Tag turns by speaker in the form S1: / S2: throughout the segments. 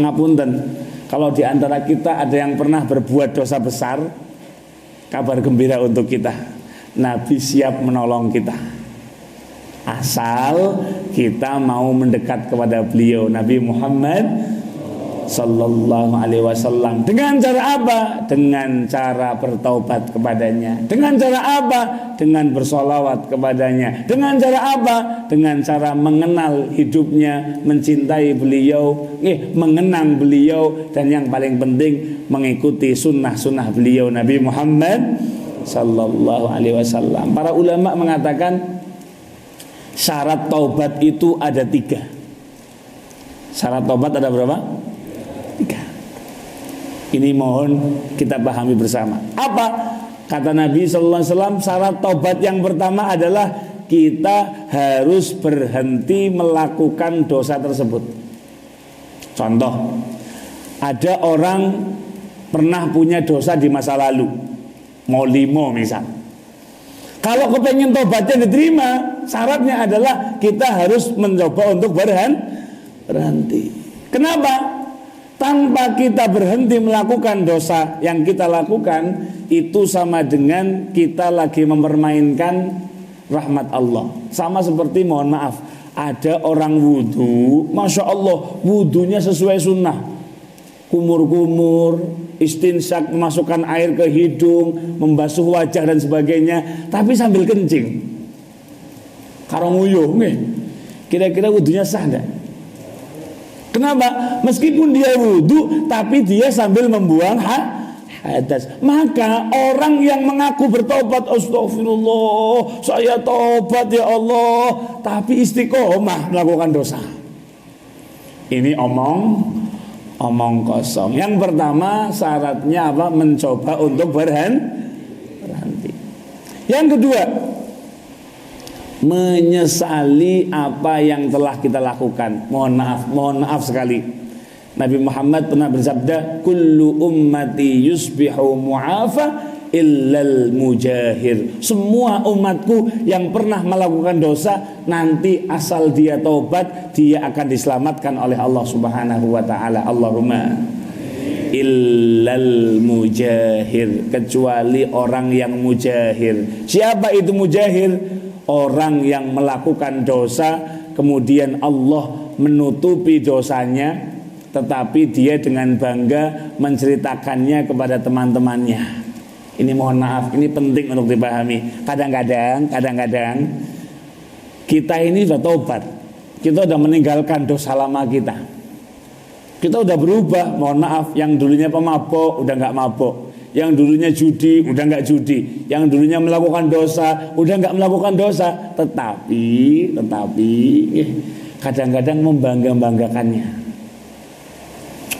S1: ngapunten, kalau di antara kita ada yang pernah berbuat dosa besar, kabar gembira untuk kita, Nabi siap menolong kita, asal kita mau mendekat kepada beliau Nabi Muhammad Sallallahu Alaihi Wasallam. Dengan cara apa? Dengan cara bertaubat kepadanya. Dengan cara apa? Dengan bersolawat kepadanya. Dengan cara apa? Dengan cara mengenal hidupnya, mencintai beliau, mengenang beliau, dan yang paling penting mengikuti sunnah-sunnah beliau Nabi Muhammad Sallallahu Alaihi Wasallam. Para ulama mengatakan syarat taubat itu ada 3. Syarat taubat ada berapa? 3. Ini mohon kita pahami bersama. Apa? Kata Nabi Sallallahu Alaihi Wasallam, syarat taubat yang pertama adalah kita harus berhenti melakukan dosa tersebut. Contoh, ada orang pernah punya dosa di masa lalu, mau limo misal. Kalau kepengen tobatnya diterima, syaratnya adalah kita harus mencoba untuk berhenti. Kenapa? Tanpa kita berhenti melakukan dosa yang kita lakukan, itu sama dengan kita lagi mempermainkan rahmat Allah. Sama seperti, mohon maaf, ada orang wudhu, Masya Allah, wudhunya sesuai sunnah, kumur-kumur, istinsyak, memasukkan air ke hidung, membasuh wajah dan sebagainya, tapi sambil kencing, karo nguyuh, kira-kira wudhunya sah enggak? Kenapa? Meskipun dia wudhu, tapi dia sambil membuang hadas. Maka orang yang mengaku bertobat, astagfirullah, saya tobat ya Allah, tapi istiqomah melakukan dosa, ini omong kosong. Yang pertama syaratnya apa? Mencoba untuk berhenti. Yang kedua, menyesali apa yang telah kita lakukan. Mohon maaf sekali, Nabi Muhammad pernah bersabda, kullu ummati yusbihu mu'afa illal mujahir. Semua umatku yang pernah melakukan dosa, nanti asal dia taubat, dia akan diselamatkan oleh Allah Subhanahu wa taala. Allahumma illal mujahir, kecuali orang yang mujahir. Siapa itu mujahir? Orang yang melakukan dosa, kemudian Allah menutupi dosanya, tetapi dia dengan bangga menceritakannya kepada teman-temannya. Ini mohon maaf, ini penting untuk dipahami. Kadang-kadang kita ini sudah taubat, kita sudah meninggalkan dosa lama kita, kita sudah berubah. Mohon maaf, yang dulunya pemabok udah nggak mabok, yang dulunya judi udah nggak judi, yang dulunya melakukan dosa udah nggak melakukan dosa. Tetapi kadang-kadang membangga-banggakannya.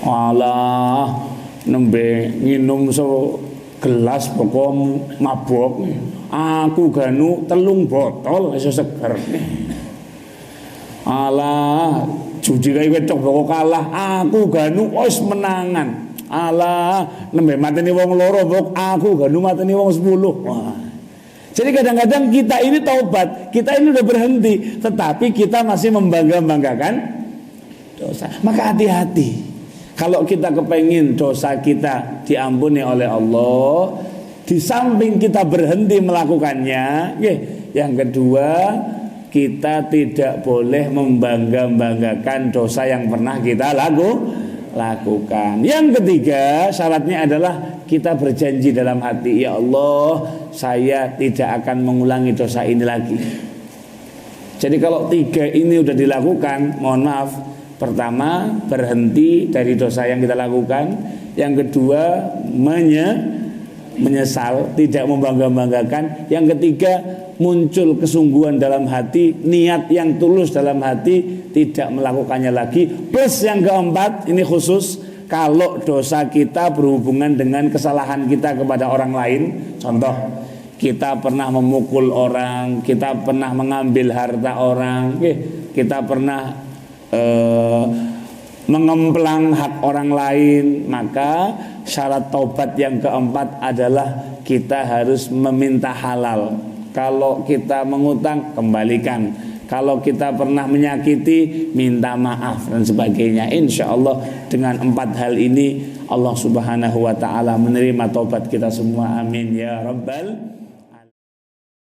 S1: Alah, nembe nginum gelas pokok mabok, aku ganu telung botol iso seger. Alah, judi kae wedok pokok kalah, aku ganu wis menangan. Alah, nembe mateni wong loro, aku ganu mateni wong 10. Wah. Jadi kadang-kadang kita ini taubat, kita ini udah berhenti, tetapi kita masih membangga-banggakan dosa. Maka hati-hati. Kalau kita kepengen dosa kita diampuni oleh Allah, di samping kita berhenti melakukannya, yang kedua, kita tidak boleh membangga-banggakan dosa yang pernah kita lakukan. Yang ketiga, syaratnya adalah kita berjanji dalam hati, ya Allah, saya tidak akan mengulangi dosa ini lagi. Jadi kalau 3 ini udah dilakukan, mohon maaf, pertama berhenti dari dosa yang kita lakukan, yang kedua menyesal, tidak membangga-banggakan, yang ketiga muncul kesungguhan dalam hati, niat yang tulus dalam hati, tidak melakukannya lagi. Plus yang keempat, ini khusus kalau dosa kita berhubungan dengan kesalahan kita kepada orang lain. Contoh, kita pernah memukul orang, kita pernah mengambil harta orang, kita pernah mengemplang hak orang lain, maka syarat taubat yang keempat adalah kita harus meminta halal. Kalau kita mengutang, kembalikan. Kalau kita pernah menyakiti, minta maaf dan sebagainya. Insya Allah dengan 4 hal ini Allah Subhanahu wa ta'ala menerima taubat kita semua. Amin ya rabbal